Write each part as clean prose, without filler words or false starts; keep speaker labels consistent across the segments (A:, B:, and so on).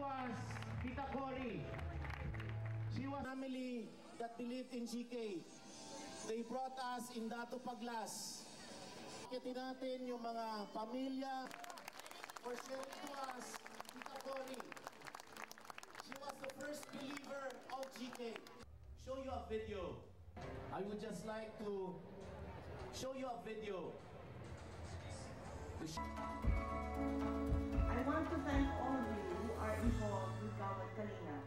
A: was Tita Cory. She was
B: family that believed in GK. They brought us in Dato Paglas. Kitin natin yung mga pamilya for sharing to us Tita Cory. She was the first believer of GK. Show you a video. I would just like to show you a video.
C: I want to thank all of you who are involved with Gawad Kalinga.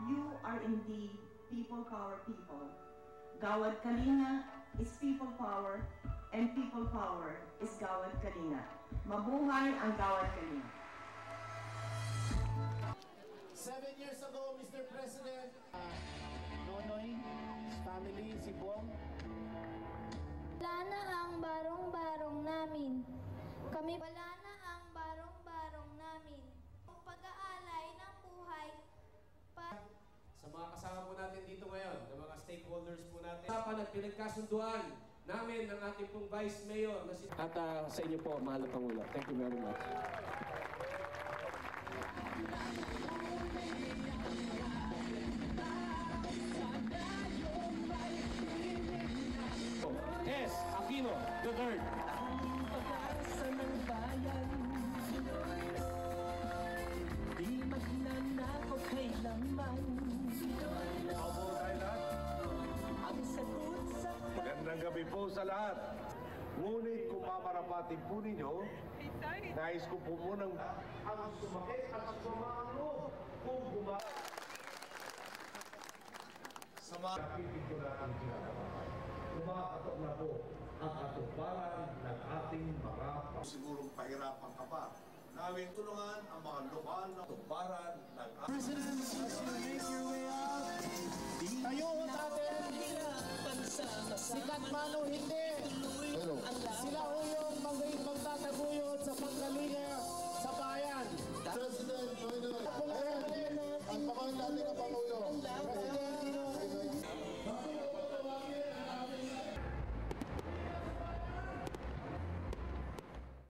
C: You are indeed people power people. Gawad Kalinga is people power, and people power is Gawad Kalinga. Mabuhay ang Gawad Kalinga.
B: 7 years ago, Mr. President, Nonoy, his family, si Buong.
D: Wala na ang barong-barong namin. Wala na ang barong-barong namin. Ang pag-aalay ng buhay
E: sa mga kasama po natin dito ngayon, ng mga stakeholders po natin. At pinagkasunduan namin ng ating pong Vice Mayor na si...
F: At sa inyo po, mahal na Pangulo. Thank you very much. S. Aquino, the third.
G: Ang pag-asa ng bayan, di magnanakaw kailanman.
H: Opo tayo lahat.
G: Ang sagot sa
H: Magandang gabi po sa lahat. Ngunit kung mamarapatin po ninyo, nais ko po munang ang sumakit at ang sumano kung sa mga napitin ko na ang kinakabahan. Kumakatok na po ang katuparan ng ating mga sigurong pahirapan ka pa. Nawin tulungan ang mga lokal na katuparan ng ating
B: President, as you make your way out, tayo natin, sikat man o hindi, sila ho yung magtataguyod sa pagkalinga sa bayan. President, ang pangalan natin ang Pangulo.